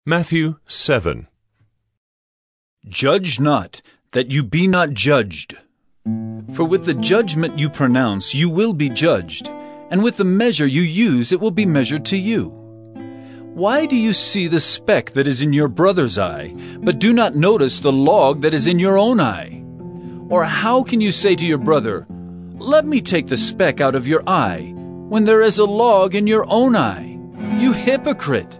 Matthew 7. Judge not, that you be not judged. For with the judgment you pronounce, you will be judged, and with the measure you use, it will be measured to you. Why do you see the speck that is in your brother's eye, but do not notice the log that is in your own eye? Or how can you say to your brother, "Let me take the speck out of your eye," when there is a log in your own eye? You hypocrite!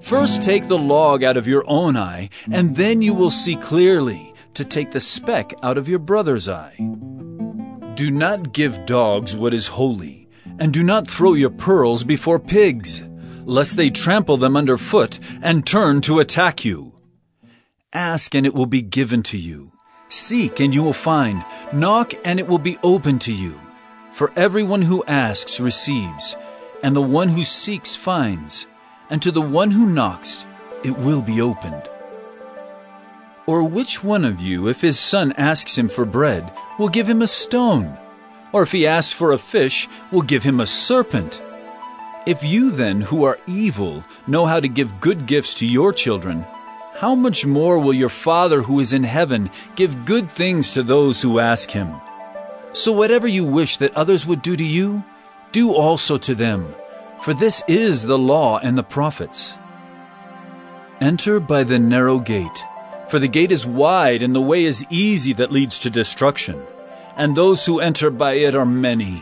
First take the log out of your own eye, and then you will see clearly to take the speck out of your brother's eye. Do not give dogs what is holy, and do not throw your pearls before pigs, lest they trample them underfoot and turn to attack you. Ask, and it will be given to you. Seek, and you will find. Knock, and it will be opened to you. For everyone who asks receives, and the one who seeks finds, and to the one who knocks it will be opened. Or which one of you, if his son asks him for bread, will give him a stone? Or if he asks for a fish, will give him a serpent? If you then, who are evil, know how to give good gifts to your children, how much more will your Father who is in heaven give good things to those who ask him? So whatever you wish that others would do to you, do also to them. For this is the law and the prophets. Enter by the narrow gate, for the gate is wide and the way is easy that leads to destruction, and those who enter by it are many.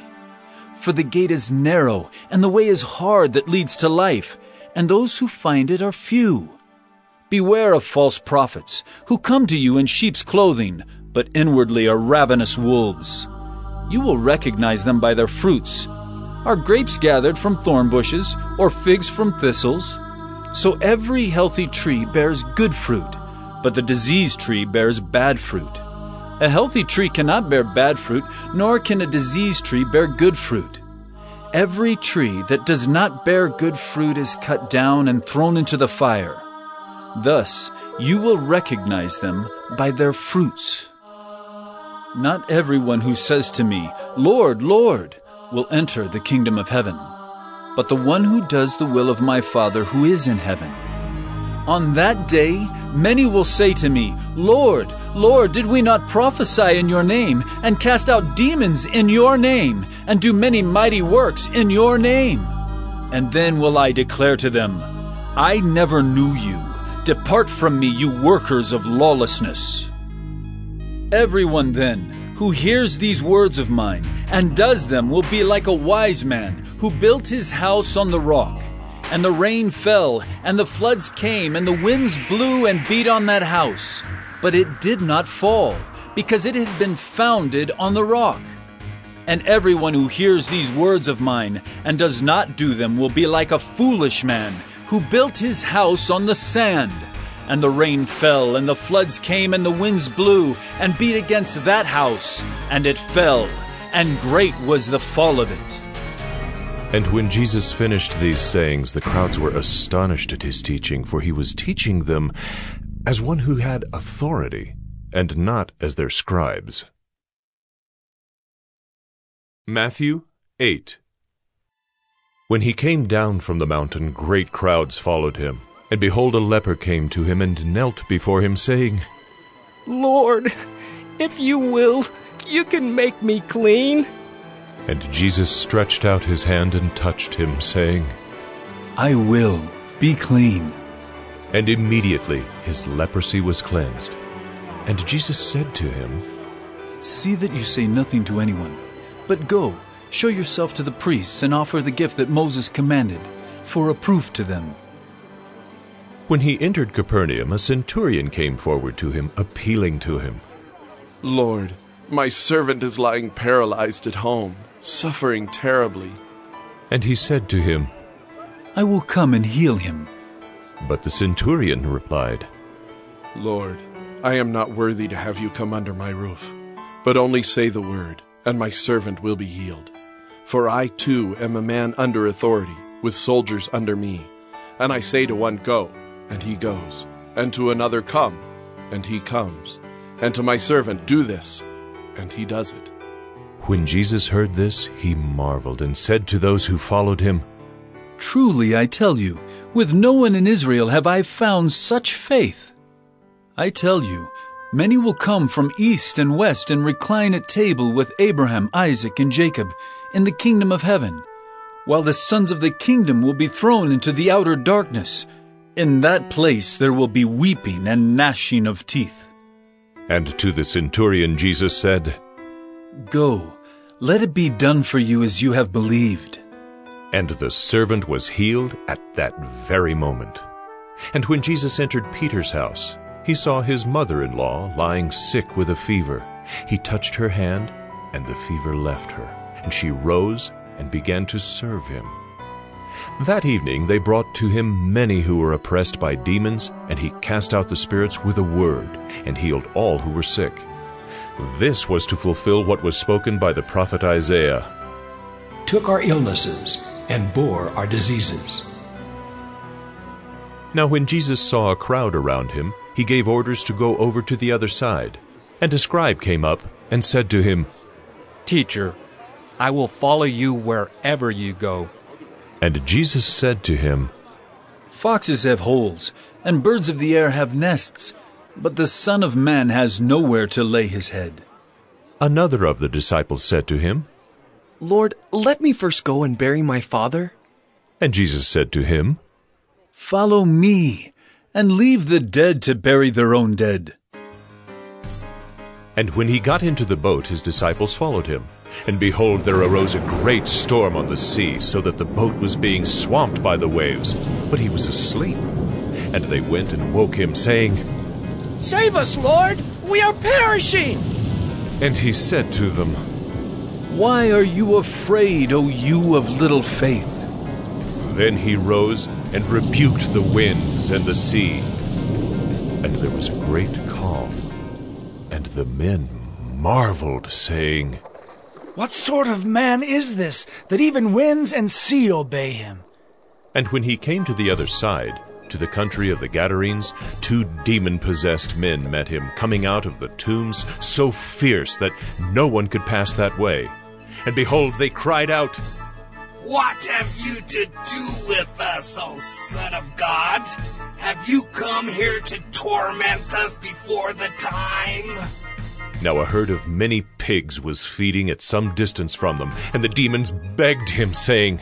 For the gate is narrow and the way is hard that leads to life, and those who find it are few. Beware of false prophets, who come to you in sheep's clothing, but inwardly are ravenous wolves. You will recognize them by their fruits. Are grapes gathered from thorn bushes, or figs from thistles? So every healthy tree bears good fruit, but the diseased tree bears bad fruit. A healthy tree cannot bear bad fruit, nor can a diseased tree bear good fruit. Every tree that does not bear good fruit is cut down and thrown into the fire. Thus you will recognize them by their fruits. Not everyone who says to me, "Lord, Lord," will enter the kingdom of heaven, but the one who does the will of my Father who is in heaven. On that day many will say to me, "Lord, Lord, did we not prophesy in your name, and cast out demons in your name, and do many mighty works in your name?" And then will I declare to them, "I never knew you. Depart from me, you workers of lawlessness." Everyone then who hears these words of mine and does them will be like a wise man who built his house on the rock. And the rain fell, and the floods came, and the winds blew and beat on that house. But it did not fall, because it had been founded on the rock. And everyone who hears these words of mine and does not do them will be like a foolish man who built his house on the sand. And the rain fell, and the floods came, and the winds blew, and beat against that house, and it fell, and great was the fall of it. And when Jesus finished these sayings, the crowds were astonished at his teaching, for he was teaching them as one who had authority, and not as their scribes. Matthew 8. When he came down from the mountain, great crowds followed him. And behold, a leper came to him and knelt before him, saying, "Lord, if you will, you can make me clean." And Jesus stretched out his hand and touched him, saying, "I will, be clean." And immediately his leprosy was cleansed. And Jesus said to him, "See that you say nothing to anyone, but go, show yourself to the priests and offer the gift that Moses commanded, for a proof to them." When he entered Capernaum, a centurion came forward to him, appealing to him. "Lord, my servant is lying paralyzed at home, suffering terribly." And he said to him, "I will come and heal him." But the centurion replied, "Lord, I am not worthy to have you come under my roof, but only say the word, and my servant will be healed. For I too am a man under authority, with soldiers under me. And I say to one, 'Go,' and he goes, and to another, 'Come,' and he comes, and to my servant, 'Do this,' and he does it." When Jesus heard this, he marveled and said to those who followed him, Truly, I tell you, with no one in Israel have I found such faith. I tell you, many will come from east and west and recline at table with Abraham, Isaac, and Jacob in the kingdom of heaven, while the sons of the kingdom will be thrown into the outer darkness. In that place there will be weeping and gnashing of teeth. And to the centurion Jesus said, Go, let it be done for you as you have believed. And the servant was healed at that very moment. And when Jesus entered Peter's house, he saw his mother-in-law lying sick with a fever. He touched her hand, and the fever left her, and she rose and began to serve him. That evening they brought to him many who were oppressed by demons, and he cast out the spirits with a word, and healed all who were sick. This was to fulfill what was spoken by the prophet Isaiah. Took our illnesses and bore our diseases. Now when Jesus saw a crowd around him, he gave orders to go over to the other side. And a scribe came up and said to him, Teacher, I will follow you wherever you go. And Jesus said to him, Foxes have holes, and birds of the air have nests, but the Son of Man has nowhere to lay his head. Another of the disciples said to him, Lord, let me first go and bury my father. And Jesus said to him, Follow me, and leave the dead to bury their own dead. And when he got into the boat, his disciples followed him. And behold, there arose a great storm on the sea, so that the boat was being swamped by the waves. But he was asleep. And they went and woke him, saying, Save us, Lord! We are perishing! And he said to them, Why are you afraid, O you of little faith? Then he rose and rebuked the winds and the sea. And there was a great calm. And the men marveled, saying, What sort of man is this, that even winds and sea obey him? And when he came to the other side, to the country of the Gadarenes, 2 demon-possessed men met him, coming out of the tombs, so fierce that no one could pass that way. And behold, they cried out, What have you to do with us, O Son of God? Have you come here to torment us before the time? Now a herd of many pigs was feeding at some distance from them, and the demons begged him, saying,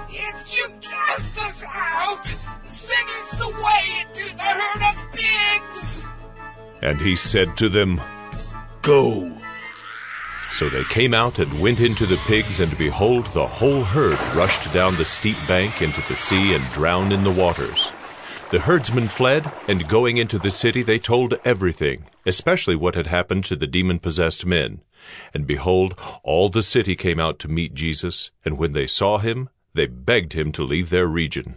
If you cast us out, send us away into the herd of pigs. And he said to them, Go. So they came out and went into the pigs, and behold, the whole herd rushed down the steep bank into the sea and drowned in the waters. The herdsmen fled, and going into the city they told everything, especially what had happened to the demon-possessed men. And behold, all the city came out to meet Jesus, and when they saw him, they begged him to leave their region.